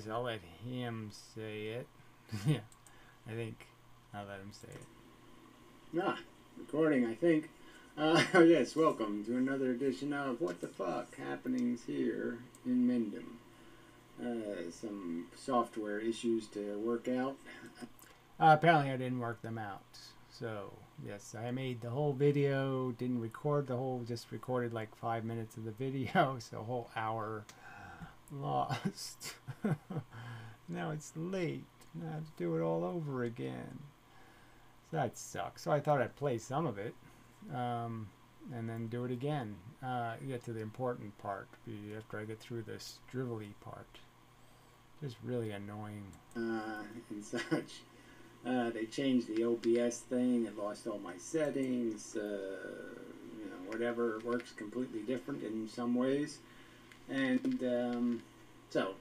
guess I'll let him say it. Yeah, I think I'll let him say it. Ah, recording, I think. Yes, welcome to another edition of What the Fuck Happenings here in Mendham. Some software issues to work out. Apparently I didn't work them out. So, yes, I made the whole video, didn't record the whole, just recorded like 5 minutes of the video, so a whole hour lost. Now it's late. Now I have to do it all over again. So that sucks. So I thought I'd play some of it, and then do it again. Get to the important part after I get through this drivelly part. Just really annoying. And such. They changed the OBS thing. It lost all my settings. Whatever. It works completely different in some ways. And so,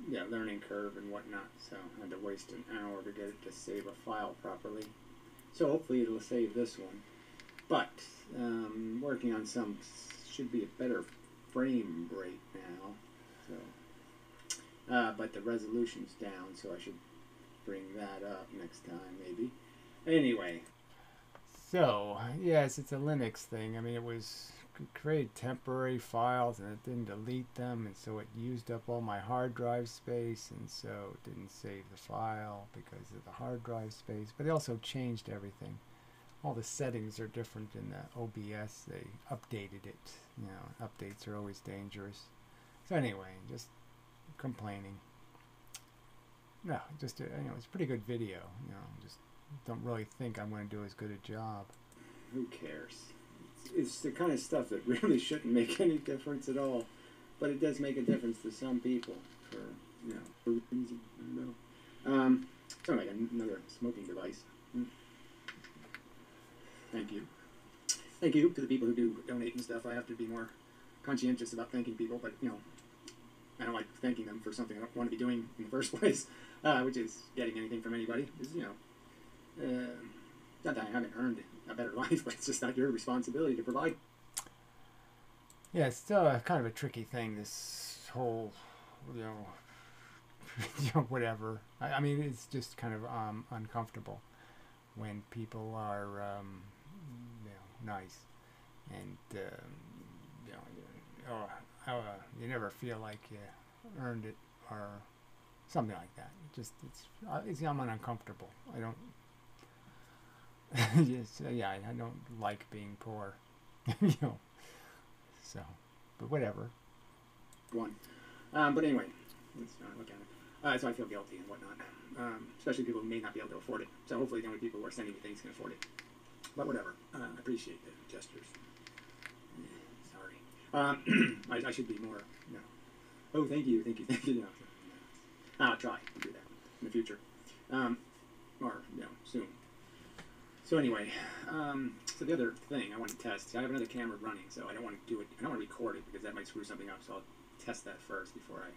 yeah, learning curve and whatnot. So I had to waste an hour to get it to save a file properly. So hopefully it'll save this one. But working on some should be a better frame rate now. So, but the resolution's down, so I should bring that up next time, maybe. Anyway. So, yes, it's a Linux thing. I mean, it created temporary files and it didn't delete them, and so it used up all my hard drive space, and so it didn't save the file because of the hard drive space. But they also changed everything. All the settings are different in the OBS. They updated it. You know, updates are always dangerous. So anyway, just complaining. No, just it's a pretty good video. You know, just don't really think I'm going to do as good a job. Who cares? It's the kind of stuff that really shouldn't make any difference at all, but it does make a difference to some people for reasons. I don't know. Sounds like another smoking device. Thank you. Thank you to the people who do donate and stuff. I have to be more conscientious about thanking people, but I don't like thanking them for something I don't want to be doing in the first place, which is getting anything from anybody. Is not that I haven't earned a better life, but it's just not your responsibility to provide. Yeah, it's still kind of a tricky thing, this whole, whatever. I mean, it's just kind of uncomfortable when people are, nice, and you never feel like you earned it or something like that. I'm uncomfortable. I don't. I don't like being poor, So, but whatever. One, but anyway, let's not look at it. So I feel guilty and whatnot, especially people who may not be able to afford it. So hopefully the only people who are sending me things can afford it. But whatever. I appreciate the gestures. Sorry. I should be more. Oh, thank you. I'll try to do that in the future, or soon. So anyway, so the other thing I want to test, I have another camera running, so I don't want to do it, I don't want to record it because that might screw something up, so I'll test that first before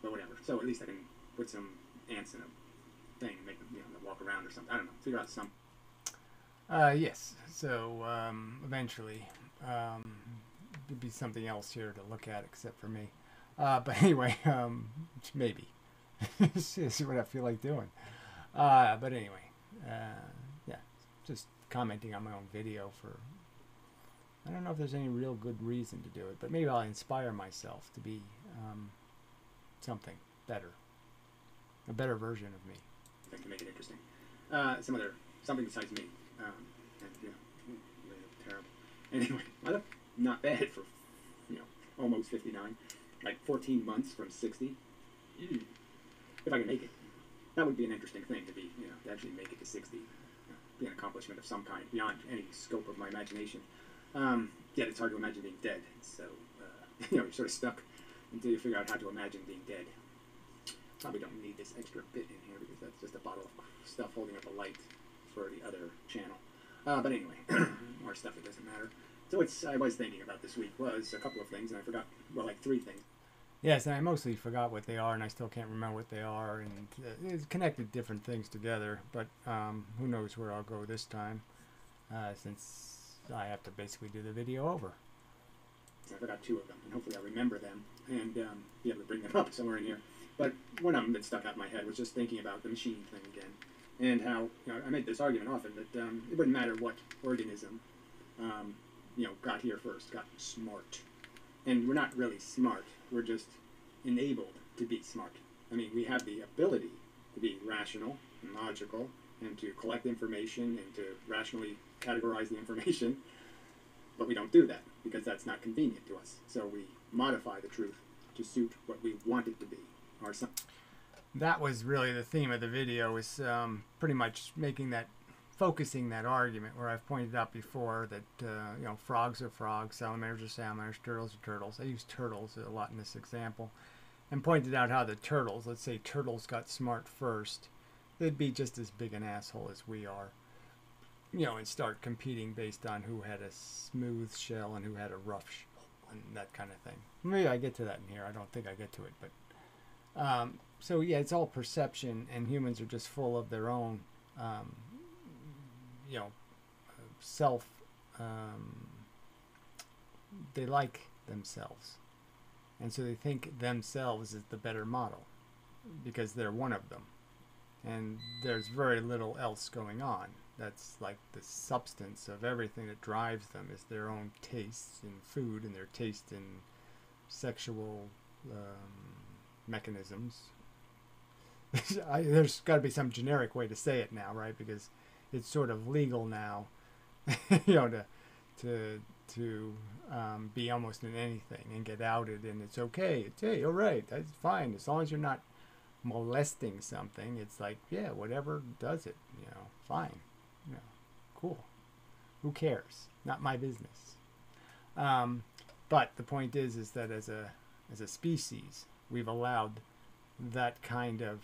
but whatever. So at least I can put some ants in a thing and make them, walk around or something. I don't know, figure out some. Yes, so eventually there'll be something else here to look at except for me. But anyway, maybe. See what I feel like doing. But anyway, just commenting on my own video I don't know if there's any real good reason to do it, but maybe I'll inspire myself to be something better, a better version of me. I can make it interesting. Something besides me. Terrible. Anyway, I look not bad for, almost 59. Like 14 months from 60. If I can make it. That would be an interesting thing to be, to actually make it to 60. Be an accomplishment of some kind, beyond any scope of my imagination. Yet it's hard to imagine being dead. So, you're sort of stuck until you figure out how to imagine being dead. Probably don't need this extra bit in here because that's just a bottle of stuff holding up a light for the other channel. But anyway, more stuff that doesn't matter. So what I was thinking about this week was a couple of things, and I forgot, like 3 things. Yes, and I mostly forgot what they are, and I still can't remember what they are, and it's connected different things together, but who knows where I'll go this time, since I have to basically do the video over. I forgot 2 of them, and hopefully I'll remember them, and be able to bring them up somewhere in here. But one of them that stuck out in my head was just thinking about the machine thing again, and how, you know, I made this argument often that it wouldn't matter what organism, you know, got here first, got smart, and we're not really smart. We're just enabled to be smart. I mean, we have the ability to be rational and logical, and to collect information and to rationally categorize the information, but we don't do that because that's not convenient to us. So we modify the truth to suit what we want it to be. Or some. That was really the theme of the video, was pretty much making that, focusing that argument where I've pointed out before that, you know, frogs are frogs, salamanders are salamanders, turtles are turtles. I use turtles a lot in this example, and pointed out how the turtles, let's say turtles got smart first, they'd be just as big an asshole as we are, you know, and start competing based on who had a smooth shell and who had a rough shell and that kind of thing. Maybe I get to that in here. I don't think I get to it, but so yeah, it's all perception, and humans are just full of their own, you know, self. They like themselves, and so they think themselves is the better model because they're one of them, and there's very little else going on. That's like the substance of everything that drives them is their own tastes in food and their taste in sexual mechanisms. There's got to be some generic way to say it now, right? Because it's sort of legal now, you know, to be almost in anything and get outed, and it's okay. It's, hey, all right, that's fine as long as you're not molesting something. It's like, yeah, whatever does it, you know, fine, you know, cool. Who cares? Not my business. But the point is that as a species, we've allowed that kind of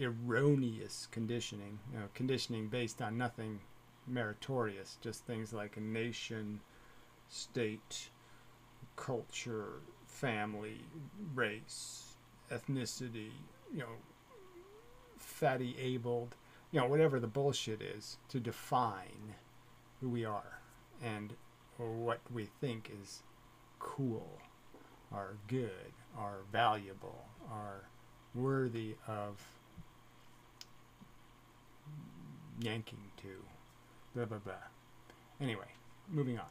erroneous conditioning, you know, conditioning based on nothing meritorious, just things like a nation, state, culture, family, race, ethnicity, you know, fatty abled, you know, whatever the bullshit is, to define who we are and or what we think is cool, are good, are valuable, are worthy of yanking to, blah, blah, blah. Anyway, moving on.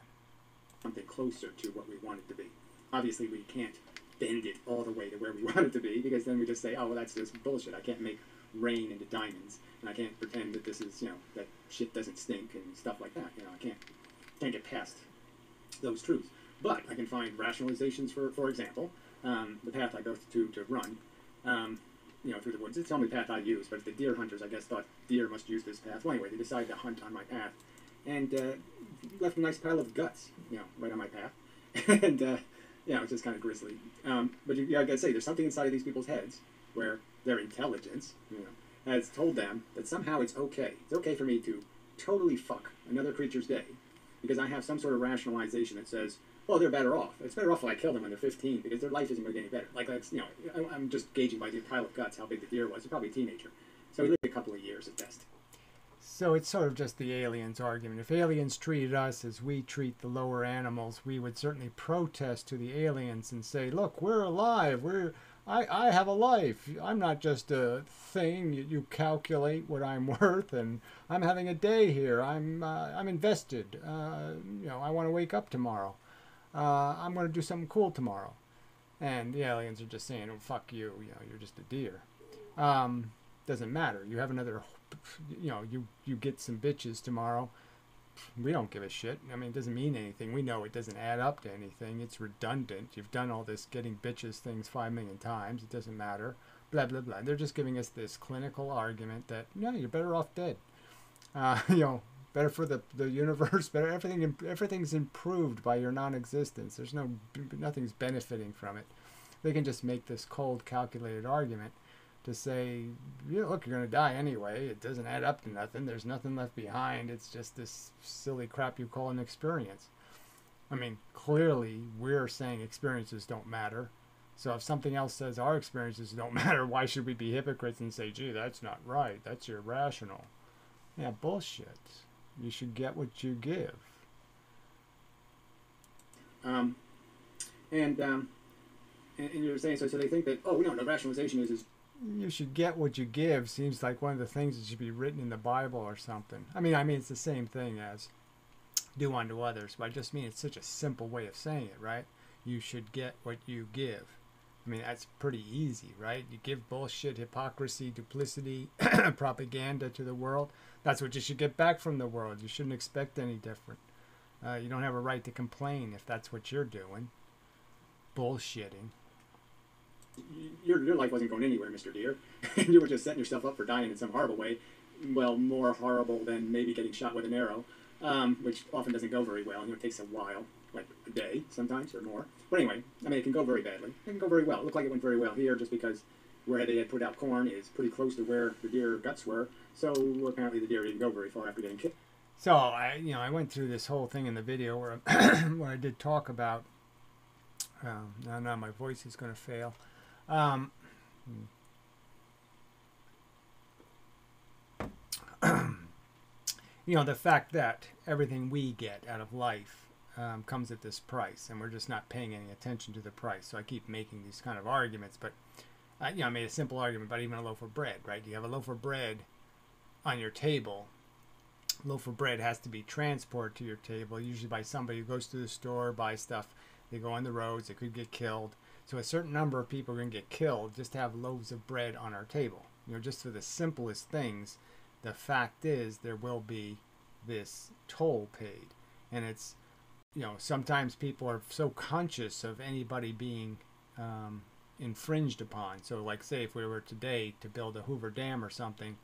Something closer to what we want it to be. Obviously, we can't bend it all the way to where we want it to be, because then we just say, oh, well, that's just bullshit. I can't make rain into diamonds, and I can't pretend that this is, you know, that shit doesn't stink and stuff like that. You know, I can't get past those truths. But I can find rationalizations for example, the path I go to run, you know, through the woods. It's the only path I use, but the deer hunters, I guess, thought deer must use this path. Well, anyway, they decided to hunt on my path, and left a nice pile of guts, you know, right on my path. And, you know, it's just kind of grisly. But you gotta say, there's something inside of these people's heads where their intelligence, you know, has told them that somehow it's okay. It's okay for me to totally fuck another creature's day because I have some sort of rationalization that says, well, they're better off. It's better off if I kill them when they're 15 because their life isn't going to get any better. Like, that's, you know, I'm just gauging by the pile of guts how big the deer was. It's probably a teenager. So he lived a couple of years at best. So it's sort of just the aliens argument. If aliens treated us as we treat the lower animals, we would certainly protest to the aliens and say, look, we're alive. I have a life. I'm not just a thing. You calculate what I'm worth, and I'm having a day here. I'm invested. You know, I want to wake up tomorrow. I'm going to do something cool tomorrow. And the aliens are just saying, oh, fuck you. You know, you're just a deer. Doesn't matter. You have another, you know, you get some bitches tomorrow. We don't give a shit. I mean, it doesn't mean anything. We know it doesn't add up to anything. It's redundant. You've done all this getting bitches things 5 million times. It doesn't matter. Blah, blah, blah. They're just giving us this clinical argument that, no, you're better off dead. You know, better for the universe. Better everything's improved by your non-existence. There's nothing's benefiting from it. They can just make this cold, calculated argument to say, yeah, look, you're going to die anyway. It doesn't add up to nothing. There's nothing left behind. It's just this silly crap you call an experience. I mean, clearly we're saying experiences don't matter. So if something else says our experiences don't matter, why should we be hypocrites and say, gee, that's not right. That's irrational. Yeah, bullshit. You should get what you give. And you're saying, so they think that, oh, no, the rationalization is You should get what you give seems like one of the things that should be written in the Bible or something. I mean, it's the same thing as do unto others, but I just mean it's such a simple way of saying it, right? You should get what you give. I mean, that's pretty easy, right? You give bullshit, hypocrisy, duplicity, propaganda to the world. That's what you should get back from the world. You shouldn't expect any different. You don't have a right to complain if that's what you're doing. Bullshitting. your life wasn't going anywhere, Mr. Deer. You were just setting yourself up for dying in some horrible way. Well, more horrible than maybe getting shot with an arrow, which often doesn't go very well. It takes a while, like a day sometimes or more. But anyway, it can go very badly. It can go very well. It looked like it went very well here just because where they had put out corn is pretty close to where the deer guts were. So apparently the deer didn't go very far after getting killed. So I went through this whole thing in the video where where I did talk about. Now my voice is going to fail. The fact that everything we get out of life comes at this price, and we're just not paying any attention to the price. So I keep making these kind of arguments, but I made a simple argument about even a loaf of bread, right? You have a loaf of bread on your table. Loaf of bread has to be transported to your table, usually by somebody who goes to the store, buys stuff. They go on the roads. They could get killed. So a certain number of people are going to get killed just to have loaves of bread on our table. Just for the simplest things, the fact is there will be this toll paid. And it's, sometimes people are so conscious of anybody being infringed upon. So like say if we were today to build a Hoover Dam or something,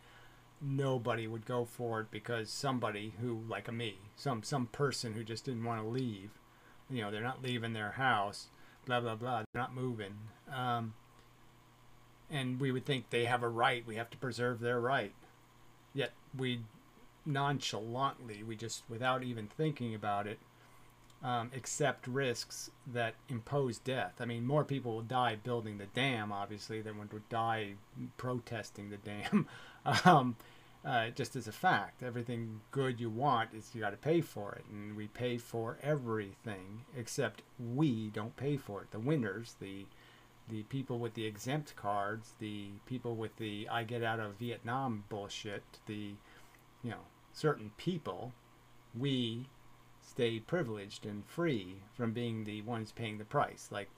nobody would go for it because somebody who, like me, some person who just didn't want to leave, they're not leaving their house, blah, blah, blah, they're not moving. And we would think they have a right, we have to preserve their right. Yet we nonchalantly, we just, without even thinking about it, accept risks that impose death. I mean, more people will die building the dam, obviously, than would die protesting the dam. Just as a fact, everything good you want is you got to pay for it, and we pay for everything except we don't pay for it. The winners, the people with the exempt cards, the people with the I get out of Vietnam bullshit, the certain people, we stay privileged and free from being the ones paying the price. Like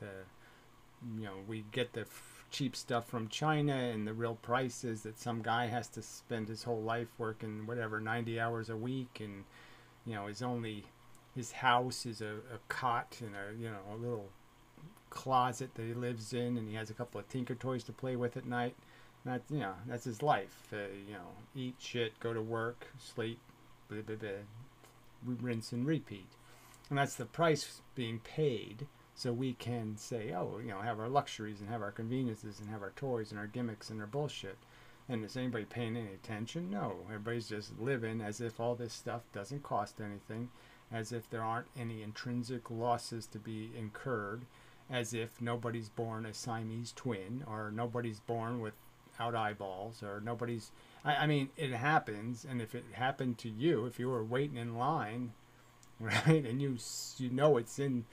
we get the cheap stuff from China, and the real price is that some guy has to spend his whole life working 90 hours a week, and his house is a cot and a little closet that he lives in, and he has a couple of Tinker Toys to play with at night. And that's his life. Eat shit, go to work, sleep, blah, blah, blah, rinse and repeat. And that's the price being paid. So we can say, have our luxuries and have our conveniences and have our toys and our gimmicks and our bullshit. And is anybody paying any attention? No. Everybody's just living as if all this stuff doesn't cost anything, as if there aren't any intrinsic losses to be incurred, as if nobody's born a Siamese twin, or nobody's born without eyeballs, or nobody's... I mean, it happens, and if it happened to you, if you were waiting in line, right, and you it's in...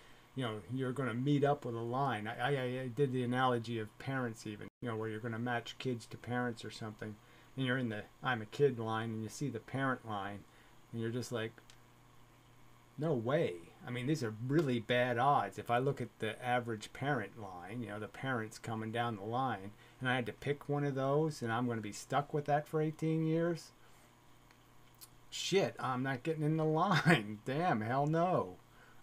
you're going to meet up with a line. I did the analogy of parents even, where you're going to match kids to parents or something. And you're in the I'm a kid line, and you see the parent line, and you're just like, no way. I mean, these are really bad odds. If I look at the average parent line, the parents coming down the line, and I had to pick one of those, and I'm going to be stuck with that for 18 years? Shit, I'm not getting in the line. Damn, hell no.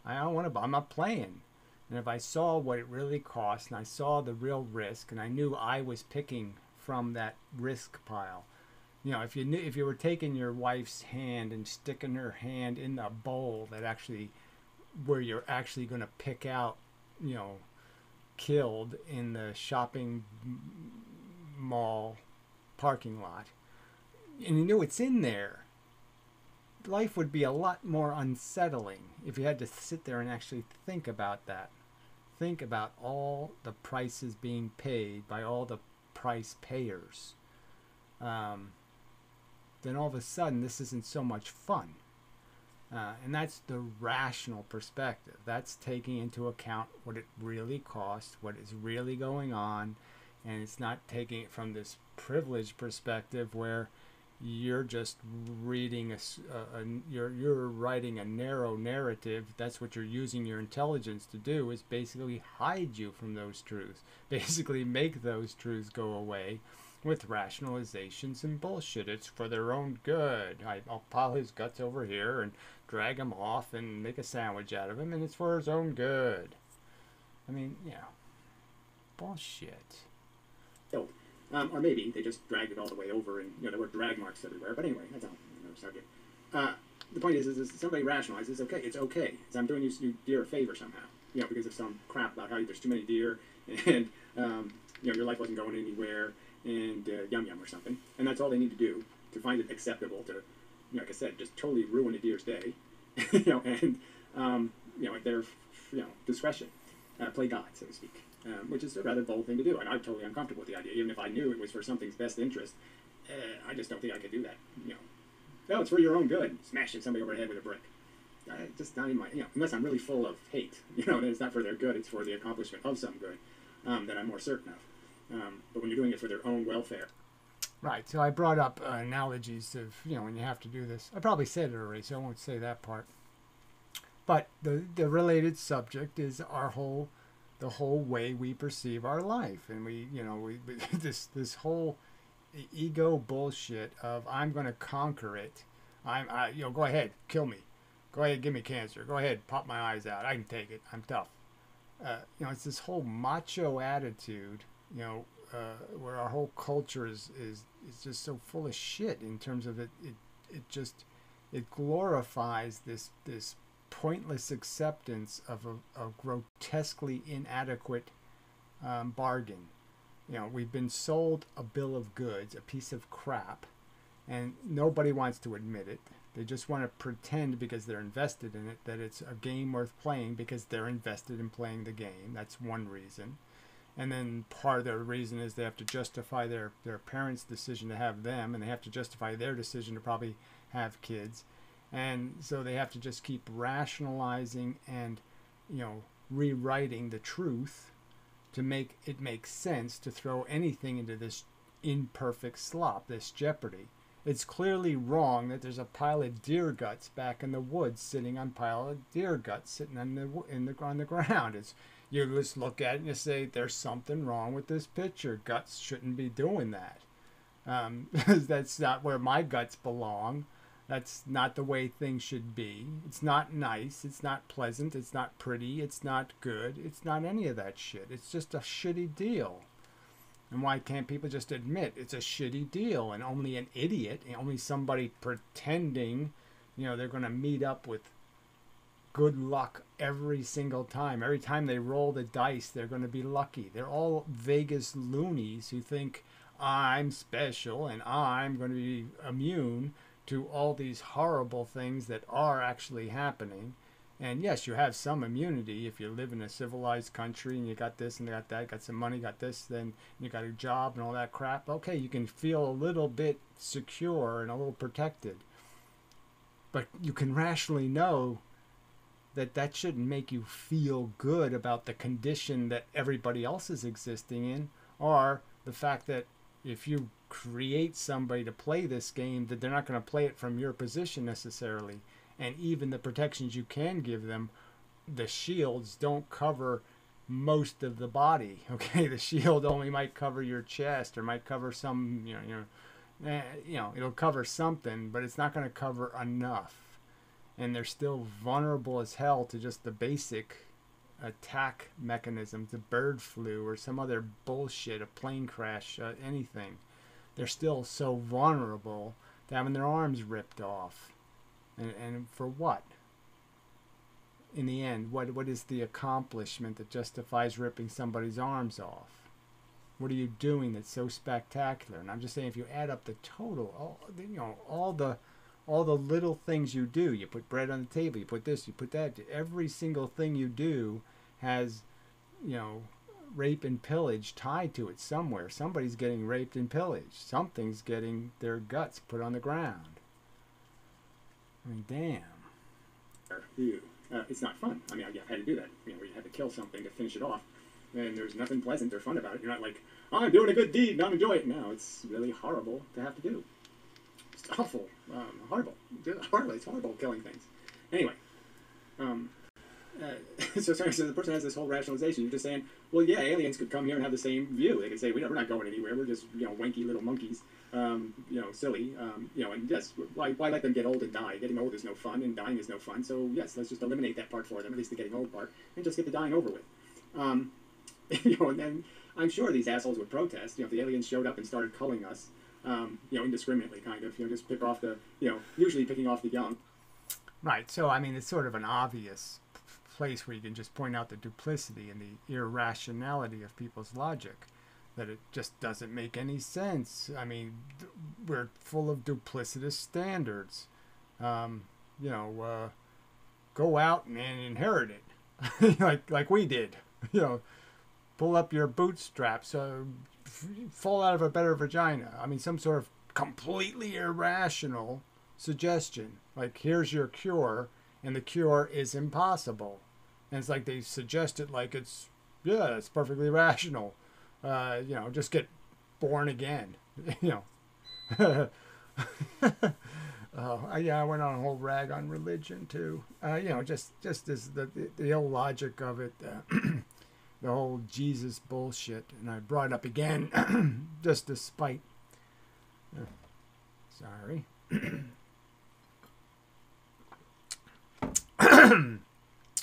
I don't want to, I'm not playing. And if I saw what it really cost, and I saw the real risk, and I knew I was picking from that risk pile, if you were taking your wife's hand and sticking her hand in the bowl that actually, where you're actually going to pick out, killed in the shopping mall parking lot, and you knew it's in there, life would be a lot more unsettling if you had to sit there and actually think about that. Think about all the prices being paid by all the price payers. Then all of a sudden, this isn't so much fun. And that's the rational perspective. That's taking into account what it really costs, what is really going on, and it's not taking it from this privileged perspective where you're just reading you're writing a narrow narrative. That's what you're using your intelligence to do, is basically hide you from those truths, basically make those truths go away with rationalizations and bullshit. It's for their own good. I'll pile his guts over here and drag him off and make a sandwich out of him, and it's for his own good. I mean, bullshit. So, or maybe they just dragged it all the way over, and there were drag marks everywhere. But anyway, that's another subject. The point is somebody rationalizes, okay, it's okay. So I'm doing you deer a favor somehow, because of some crap about how there's too many deer, and your life wasn't going anywhere, and yum yum or something, and that's all they need to do to find it acceptable to, like I said, just totally ruin a deer's day, and at their discretion, play God, so to speak. Which is a rather bold thing to do, and I'm totally uncomfortable with the idea. Even if I knew it was for something's best interest, I just don't think I could do that. Oh, it's for your own good. Smashing somebody over the head with a brick. Just not in my, unless I'm really full of hate, then it's not for their good, it's for the accomplishment of some good that I'm more certain of. But when you're doing it for their own welfare. Right, so I brought up analogies of, when you have to do this. I probably said it already, so I won't say that part. But the related subject is the whole way we perceive our life, and we this whole ego bullshit of I'm going to conquer it. Go ahead, kill me, go ahead, give me cancer, go ahead, pop my eyes out, I can take it, I'm tough. It's this whole macho attitude, where our whole culture is just so full of shit in terms of it glorifies this pointless acceptance of a grotesquely inadequate bargain. We've been sold a bill of goods, a piece of crap, and nobody wants to admit it. They just want to pretend, because they're invested in it, that it's a game worth playing because they're invested in playing the game. That's one reason. And then part of their reason is they have to justify their parents' decision to have them, and they have to justify their decision to probably have kids. And so they have to just keep rationalizing and, rewriting the truth to make it make sense to throw anything into this imperfect slop, this jeopardy. It's clearly wrong that there's a pile of deer guts back in the woods, sitting on a pile of deer guts sitting on the ground. You just look at it and you say, there's something wrong with this picture. Guts shouldn't be doing that. That's not where my guts belong. That's not the way things should be. It's not nice. It's not pleasant. It's not pretty. It's not good. It's not any of that shit. It's just a shitty deal. And why can't people just admit it's a shitty deal? And only an idiot, and only somebody pretending, they're going to meet up with good luck every single time. Every time they roll the dice, they're going to be lucky. They're all Vegas loonies who think I'm special and I'm going to be immune to all these horrible things that are actually happening. And yes, you have some immunity if you live in a civilized country and you got this and you got that, got some money, got this, then you got a job and all that crap. Okay, you can feel a little bit secure and a little protected. But you can rationally know that shouldn't make you feel good about the condition that everybody else is existing in, or the fact that if you create somebody to play this game, that they're not going to play it from your position necessarily. And even the protections you can give them, the shields don't cover most of the body. Okay, the shield only might cover your chest, or might cover some, it'll cover something, but it's not going to cover enough. And they're still vulnerable as hell to just the basic attack mechanisms, the bird flu or some other bullshit, a plane crash, anything. They're still so vulnerable to having their arms ripped off. And for what? In the end, what is the accomplishment that justifies ripping somebody's arms off? What are you doing that's so spectacular? And I'm just saying, if you add up the total, all the little things you do, you put bread on the table, you put this, you put that, every single thing you do has, rape and pillage tied to it somewhere. Somebody's getting raped and pillaged. Something's getting their guts put on the ground. I mean, damn. Ew. It's not fun. I mean, I've had to do that. You know, you have to kill something to finish it off, and there's nothing pleasant or fun about it. You're not like, oh, I'm doing a good deed and I'm enjoying it. No, it's really horrible to have to do. It's awful. Horrible. It's horrible killing things. Anyway, so the person has this whole rationalization. You're just saying, well, yeah, aliens could come here and have the same view. They could say, we're not going anywhere. We're just, wanky little monkeys, silly, and yes, why let them get old and die? Getting old is no fun, and dying is no fun. So yes, let's just eliminate that part for them, at least the getting old part, and just get the dying over with. And then I'm sure these assholes would protest. If the aliens showed up and started culling us, indiscriminately, kind of, just pick off the, usually picking off the young. Right. So I mean, it's sort of an obvious place where you can just point out the duplicity and the irrationality of people's logic, that it just doesn't make any sense. I mean, we're full of duplicitous standards. Go out and inherit it, like we did. Pull up your bootstraps, fall out of a better vagina. I mean, some sort of completely irrational suggestion, like here's your cure, and the cure is impossible. And it's like they suggest it like it's perfectly rational. Just get born again. I went on a whole rag on religion too. Just as the illogic of it, the whole Jesus bullshit, and I brought it up again just to spite. Sorry.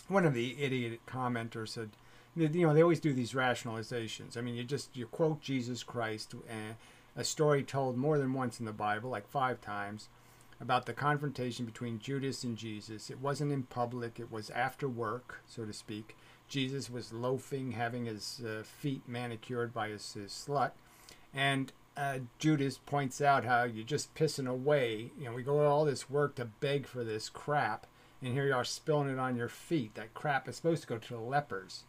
One of the idiot commenters said, they always do these rationalizations. I mean, you quote Jesus Christ, a story told more than once in the Bible, like 5 times, about the confrontation between Judas and Jesus. It wasn't in public. It was after work, so to speak. Jesus was loafing, having his feet manicured by his slut. And Judas points out how you're just pissing away. We go to all this work to beg for this crap, and here you are spilling it on your feet. That crap is supposed to go to the lepers.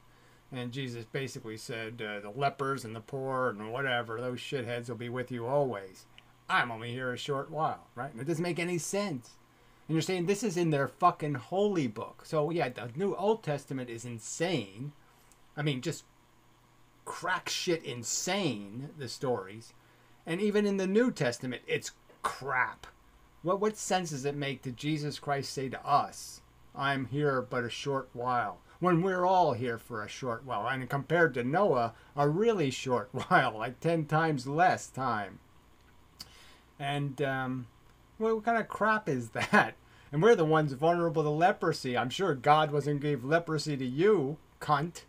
And Jesus basically said, the lepers and the poor and whatever, those shitheads will be with you always. I'm only here a short while, right? And it doesn't make any sense. And you're saying this is in their fucking holy book. So yeah, the New Old Testament is insane. I mean, just crack shit insane, the stories. And even in the New Testament, it's crap. What sense does it make to Jesus Christ say to us, I'm here but a short while, when we're all here for a short while? And compared to Noah, a really short while, like 10 times less time. And what kind of crap is that? And we're the ones vulnerable to leprosy. I'm sure God wasn't going to give leprosy to you, cunt.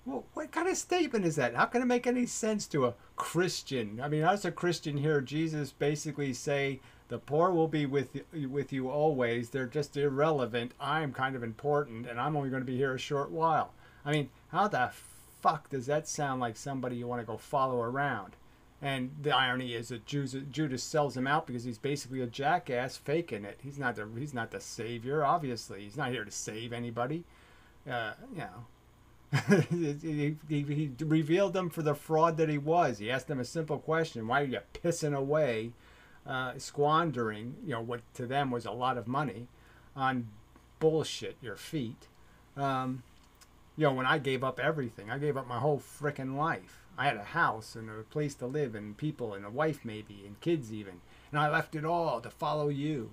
What kind of statement is that? How can it make any sense to a Christian? I mean, as a Christian here, Jesus basically say, the poor will be with you always. They're just irrelevant. I'm kind of important, and I'm only going to be here a short while. I mean, how the fuck does that sound like somebody you want to go follow around? And the irony is that Judas sells him out because he's basically a jackass faking it. He's not the savior, obviously. He's not here to save anybody. He revealed them for the fraud that he was. He asked them a simple question: why are you pissing away, squandering, what to them was a lot of money, on bullshit, your feet? When I gave up everything, I gave up my whole frickin' life. I had a house and a place to live and people and a wife maybe and kids even. And I left it all to follow you.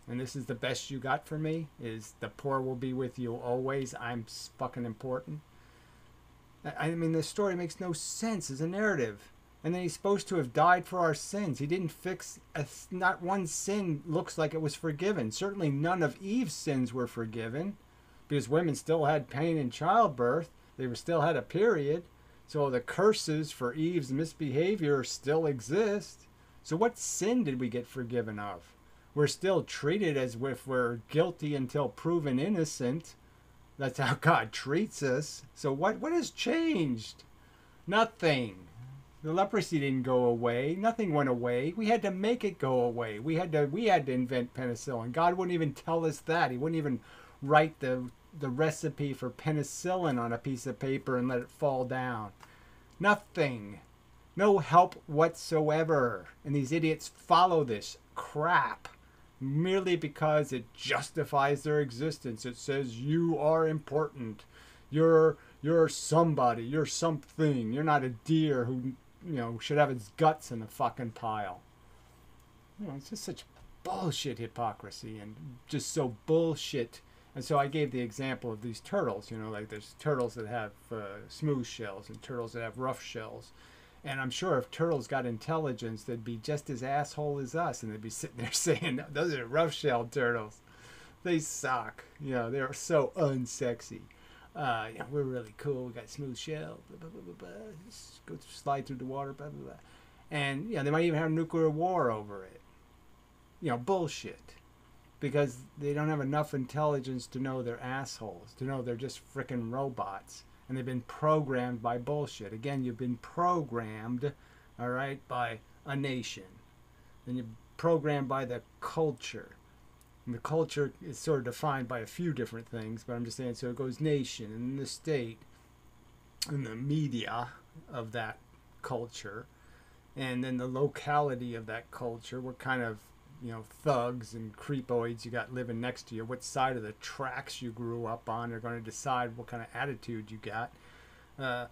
And this is the best you got for me? Is the poor will be with you always? I'm fucking important? I mean, this story makes no sense as a narrative. And then he's supposed to have died for our sins. He didn't fix... not one sin looks like it was forgiven. Certainly none of Eve's sins were forgiven. Because women still had pain in childbirth. They still had a period. So the curses for Eve's misbehavior still exist. So what sin did we get forgiven of? We're still treated as if we're guilty until proven innocent. That's how God treats us. So what has changed? Nothing. The leprosy didn't go away. Nothing went away. We had to make it go away. We had to invent penicillin. God wouldn't even tell us that. He wouldn't even write the recipe for penicillin on a piece of paper and let it fall down. Nothing. No help whatsoever. And these idiots follow this crap. merely because it justifies their existence. It says you are important. You're somebody. You're something. You're not a deer who, should have its guts in the fucking pile. It's just such bullshit hypocrisy and just so bullshit. And so I gave the example of these turtles, like there's turtles that have smooth shells and turtles that have rough shells. And I'm sure if turtles got intelligence, they'd be just as asshole as us. And they'd be sitting there saying, those are rough-shelled turtles. They suck. They're so unsexy. We're really cool. We got smooth shell. Blah, blah, blah, blah, blah. Just go slide through the water. Blah, blah, blah. And, they might even have nuclear war over it. Bullshit. Because they don't have enough intelligence to know they're assholes. To know they're just frickin' robots. And they've been programmed by bullshit. Again, you've been programmed, all right, by a nation. And you're programmed by the culture. And the culture is sort of defined by a few different things, but I'm just saying, so it goes nation, and the state, and the media of that culture, and then the locality of that culture, what kind of, thugs and creepoids you got living next to you, what side of the tracks you grew up on are going to decide what kind of attitude you got. And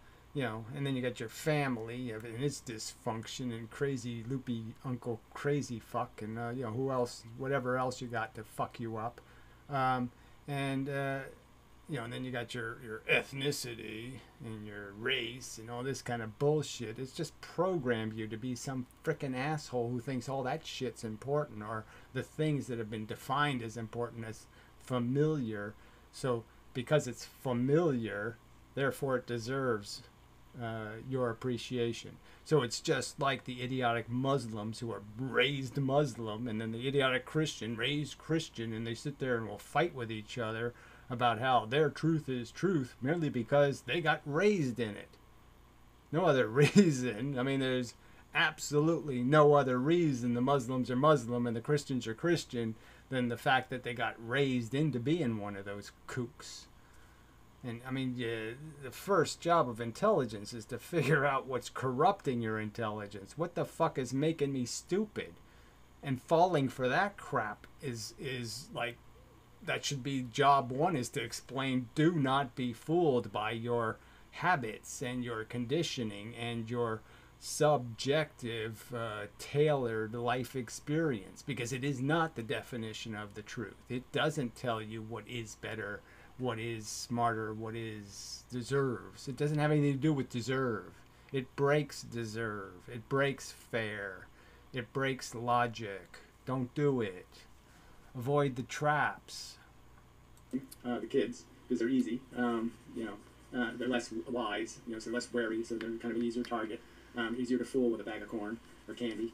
then you got your family and its dysfunction and crazy loopy uncle crazy fuck and who else, whatever else you got to fuck you up, and then you got your ethnicity and your race and all this kind of bullshit. It's just programmed you to be some frickin' asshole who thinks all that shit's important, or the things that have been defined as important as familiar. So because it's familiar, therefore it deserves your appreciation. So it's just like the idiotic Muslims who are raised Muslim, and then the idiotic Christian raised Christian, and they sit there and will fight with each other about how their truth is truth merely because they got raised in it. No other reason. I mean, there's absolutely no other reason the Muslims are Muslim and the Christians are Christian than the fact that they got raised into being one of those kooks. And I mean, the first job of intelligence is to figure out what's corrupting your intelligence. What the fuck is making me stupid? And falling for that crap is like, that should be job one, is to explain, do not be fooled by your habits and your conditioning and your subjective, tailored life experience, because it is not the definition of the truth. It doesn't tell you what is better, what is smarter, what is deserves. It doesn't have anything to do with deserve. It breaks deserve. It breaks fair. It breaks logic. Don't do it. Avoid the traps. The kids, because they're easy. They're less wise. So they're less wary. So they're kind of an easier target. Easier to fool with a bag of corn or candy.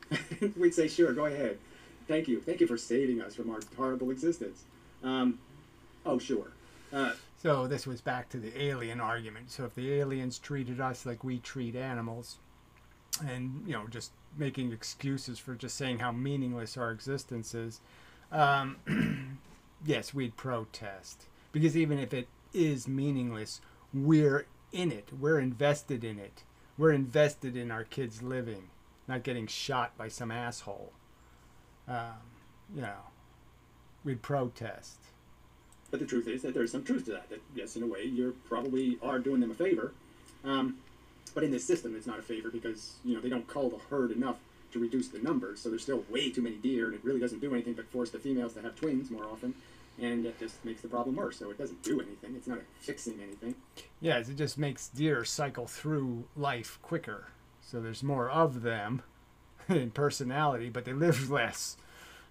We'd say, sure, go ahead. Thank you for saving us from our horrible existence. Oh, sure. So this was back to the alien argument. So if the aliens treated us like we treat animals, and just making excuses for just saying how meaningless our existence is, yes, we'd protest. Because even if it is meaningless, we're in it. We're invested in it. We're invested in our kids living, not getting shot by some asshole. We'd protest. But the truth is that there's some truth to that. That, yes, in a way, you probably are doing them a favor. But in this system, it's not a favor because, they don't cull the herd enough to reduce the numbers. So there's still way too many deer, and it really doesn't do anything but force the females to have twins more often. And it just makes the problem worse. So it doesn't do anything. It's not fixing anything. Yes, it just makes deer cycle through life quicker. So there's more of them in personality, but they live less.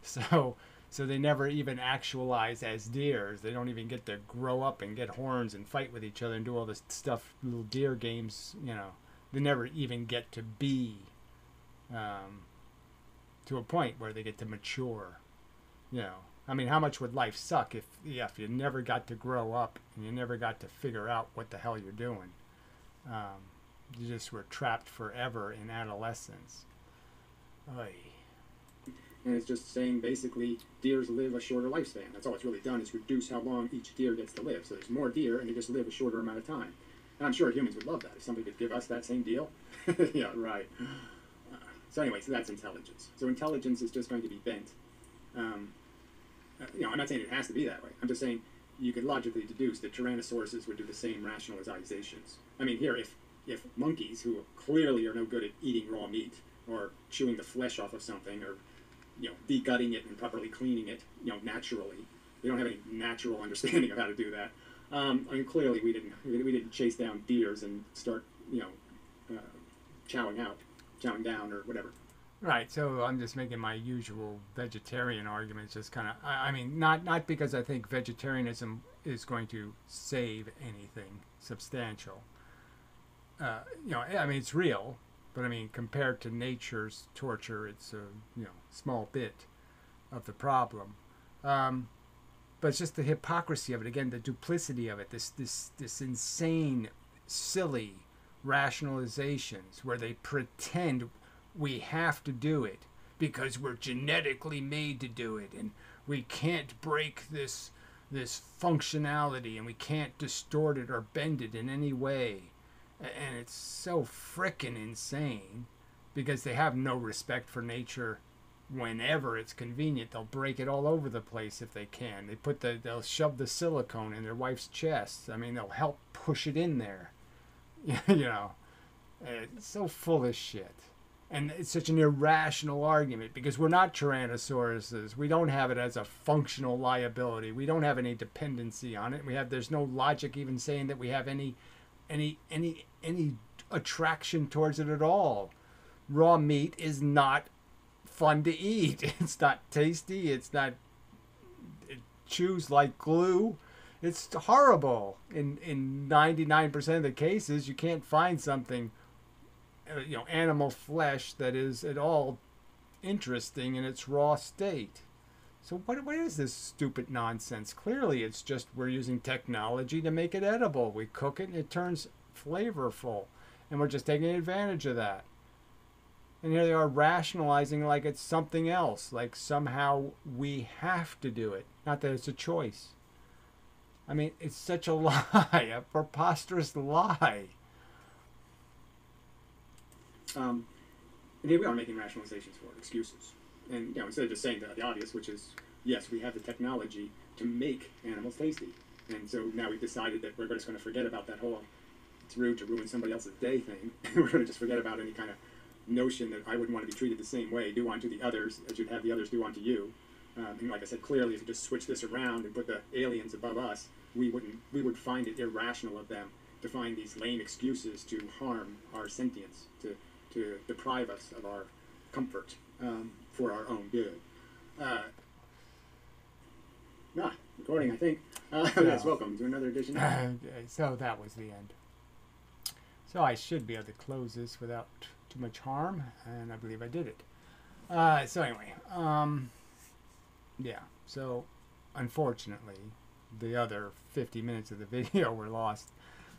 So they never even actualize as deers. They don't even get to grow up and get horns and fight with each other and do all this stuff, little deer games, They never even get to be to a point where they get to mature, I mean, how much would life suck if you never got to grow up and you never got to figure out what the hell you're doing? You just were trapped forever in adolescence. Oy. And it's just saying basically deers live a shorter lifespan. That's all it's really done, is reduce how long each deer gets to live. So there's more deer and they just live a shorter amount of time. And I'm sure humans would love that if somebody could give us that same deal. Yeah, right. So anyway, so that's intelligence. So intelligence is just going to be bent I'm not saying it has to be that way. I'm just saying you could logically deduce that tyrannosauruses would do the same rationalizations. I mean, here, if monkeys, who clearly are no good at eating raw meat or chewing the flesh off of something or de-gutting it and properly cleaning it, naturally, they don't have any natural understanding of how to do that. I mean, clearly we didn't chase down deers and start chowing down or whatever. Right, so I'm just making my usual vegetarian arguments, just kind of, I mean, not because I think vegetarianism is going to save anything substantial. I mean, it's real, but I mean, compared to nature's torture, it's a, small bit of the problem. But it's just the hypocrisy of it, again, the duplicity of it, this insane, silly rationalizations where they pretend we have to do it because we're genetically made to do it, and we can't break this functionality, and we can't distort it or bend it in any way. And it's so frickin' insane because they have no respect for nature. Whenever it's convenient, they'll break it all over the place if they can. They'll shove the silicone in their wife's chest. I mean, they'll help push it in there. It's so full of shit. And it's such an irrational argument because we're not tyrannosauruses. We don't have it as a functional liability. We don't have any dependency on it. There's no logic even saying that we have any attraction towards it at all. Raw meat is not fun to eat. It's not tasty. It chews like glue. It's horrible. In 99% of the cases, you can't find something, animal flesh that is at all interesting in its raw state. So what is this stupid nonsense? Clearly, it's just we're using technology to make it edible. We cook it and it turns flavorful, and we're just taking advantage of that. And here they are rationalizing like it's something else, like somehow we have to do it. Not that it's a choice. I mean, it's such a lie, a preposterous lie. And here we are making rationalizations for it, excuses. And instead of just saying the obvious, which is, yes, we have the technology to make animals tasty. And so now we've decided that we're just going to forget about that whole it's rude to ruin somebody else's day thing. We're going to just forget about any kind of notion that I wouldn't want to be treated the same way, do unto the others as you'd have the others do unto you. And like I said, clearly if you just switch this around and put the aliens above us, we would find it irrational of them to find these lame excuses to harm our sentience, to deprive us of our comfort for our own good. Recording, I think. Yes, welcome to another edition. Okay, so that was the end. So I should be able to close this without too much harm, and I believe I did it. So anyway, yeah. So unfortunately, the other 50 minutes of the video were lost.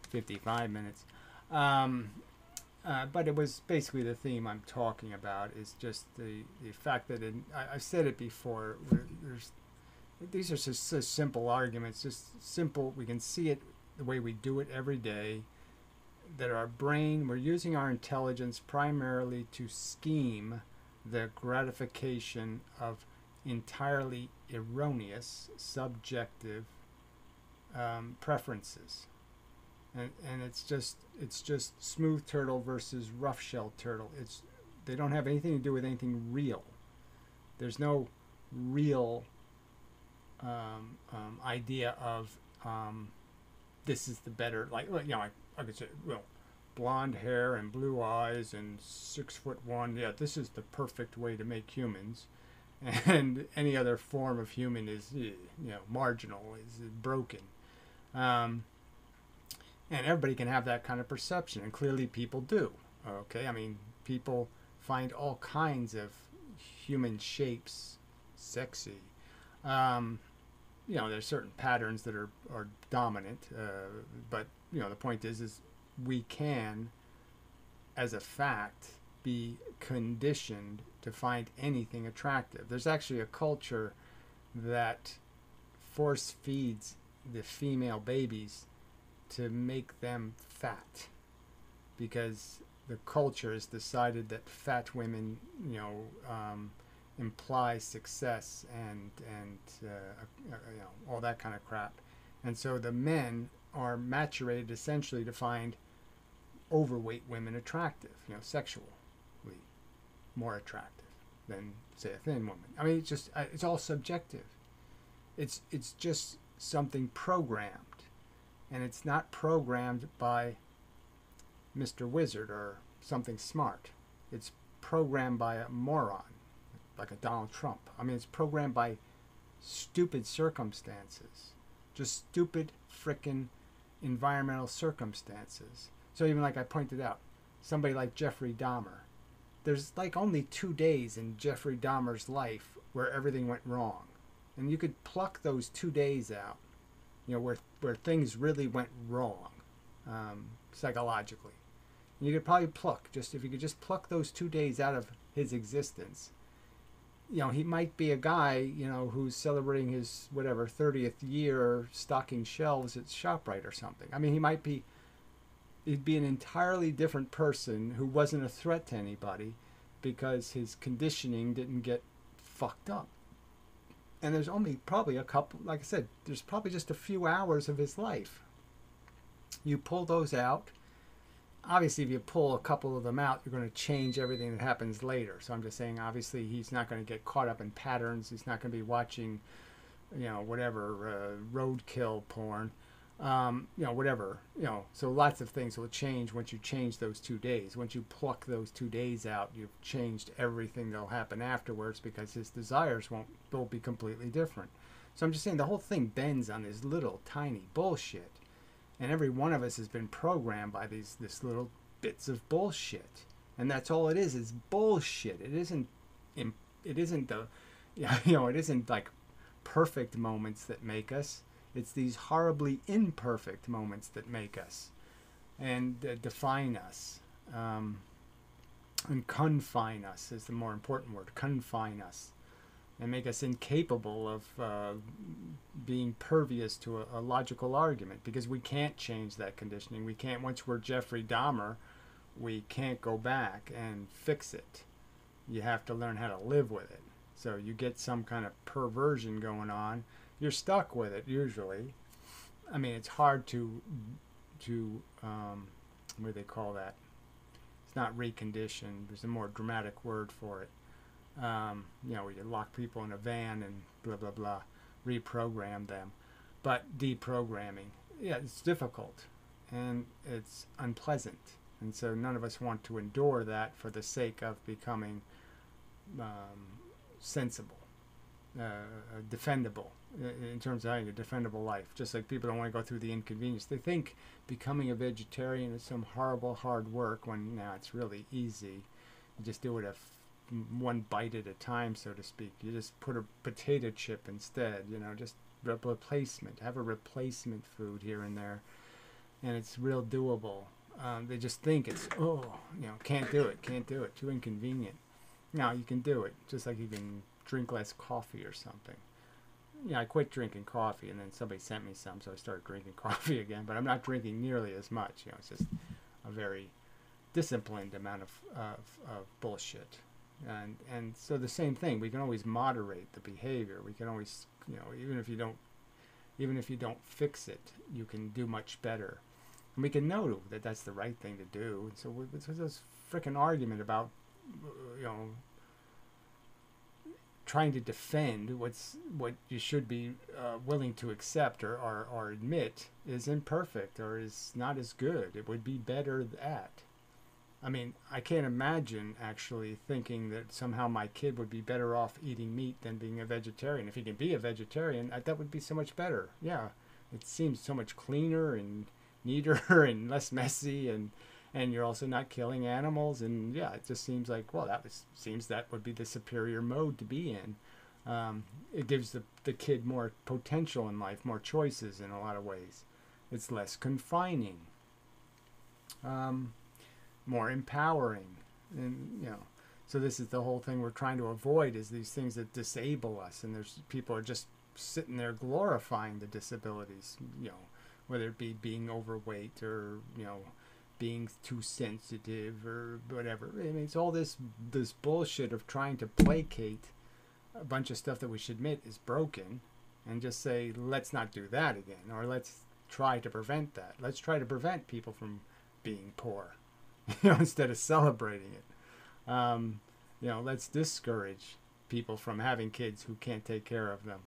55 minutes. But it was basically the theme I'm talking about is just the fact that I've said it before. These are just simple arguments, just simple. We can see it the way we do it every day. That our brain, we're using our intelligence primarily to scheme the gratification of entirely erroneous, subjective preferences. And it's just smooth turtle versus rough shell turtle. They don't have anything to do with anything real. There's no real idea of this is the better, like I could say, well, blonde hair and blue eyes and 6'1". Yeah, this is the perfect way to make humans, and any other form of human is marginal, is broken. And everybody can have that kind of perception, and clearly people do. Okay, I mean, people find all kinds of human shapes sexy. There's certain patterns that are dominant, but the point is we can, as a fact, be conditioned to find anything attractive. There's actually a culture that force feeds the female babies to make them fat because the culture has decided that fat women, implies success and all that kind of crap. And so the men are maturated essentially to find overweight women attractive, sexually more attractive than, say, a thin woman. I mean, it's all subjective. It's just something programmed, and it's not programmed by Mr. Wizard or something smart. It's programmed by a moron, like a Donald Trump. I mean, it's programmed by stupid circumstances, just stupid frickin' environmental circumstances. So even like I pointed out, somebody like Jeffrey Dahmer, there's like only 2 days in Jeffrey Dahmer's life where everything went wrong. And you could pluck those 2 days out, where things really went wrong, psychologically. And you could probably if you could just pluck those 2 days out of his existence, he might be a guy, who's celebrating his, 30th year stocking shelves at ShopRite or something. I mean, he'd be an entirely different person who wasn't a threat to anybody because his conditioning didn't get fucked up. And there's only probably a couple, like I said, there's probably just a few hours of his life. You pull those out. Obviously, if you pull a couple of them out, you're going to change everything that happens later. So I'm just saying, obviously, he's not going to get caught up in patterns. He's not going to be watching, roadkill porn. Whatever, so lots of things will change once you change those 2 days. Once you pluck those 2 days out, you've changed everything that'll happen afterwards because his desires will be completely different. So I'm just saying the whole thing bends on this little tiny bullshit. And every one of us has been programmed by this little bits of bullshit. And that's all it is bullshit. It isn't it isn't like perfect moments that make us. It's these horribly imperfect moments that make us and define us. And confine us is the more important word. Confine us. And make us incapable of being pervious to a logical argument, because we can't change that conditioning. We can't, once we're Jeffrey Dahmer, we can't go back and fix it. You have to learn how to live with it. So you get some kind of perversion going on. You're stuck with it usually. I mean, it's hard to what do they call that? It's not recondition. There's a more dramatic word for it. Where you lock people in a van and blah blah blah, reprogram them. But deprogramming, it's difficult and it's unpleasant, and so none of us want to endure that for the sake of becoming sensible, defendable, in terms of having a defendable life. Just like people don't want to go through the inconvenience. They think becoming a vegetarian is some horrible hard work when it's really easy. You just do it one bite at a time, so to speak. You just put a potato chip instead, just replacement. Have a replacement food here and there, and it's real doable. They just think it's, can't do it, too inconvenient. No, you can do it, just like you can drink less coffee or something. I quit drinking coffee, and then somebody sent me some, so I started drinking coffee again, but I'm not drinking nearly as much. It's just a very disciplined amount of bullshit. And so the same thing, we can always moderate the behavior. We can always, even if you don't fix it, you can do much better. And we can know that that's the right thing to do. And so it's this frickin' argument about, trying to defend what you should be willing to accept or admit is imperfect or is not as good. It would be better at. I mean, I can't imagine actually thinking that somehow my kid would be better off eating meat than being a vegetarian. If he can be a vegetarian, that would be so much better. Yeah, it seems so much cleaner and neater and less messy, and you're also not killing animals. And yeah, it just seems like, well, that would be the superior mode to be in. It gives the kid more potential in life, more choices in a lot of ways. It's less confining. More empowering, and so this is the whole thing we're trying to avoid, is these things that disable us, and there's people are just sitting there glorifying the disabilities, whether it be being overweight or being too sensitive or whatever. I mean, it's all this bullshit of trying to placate a bunch of stuff that we should admit is broken, and just say, let's not do that again, or let's try to prevent that. Let's try to prevent people from being poor, instead of celebrating it. Let's discourage people from having kids who can't take care of them.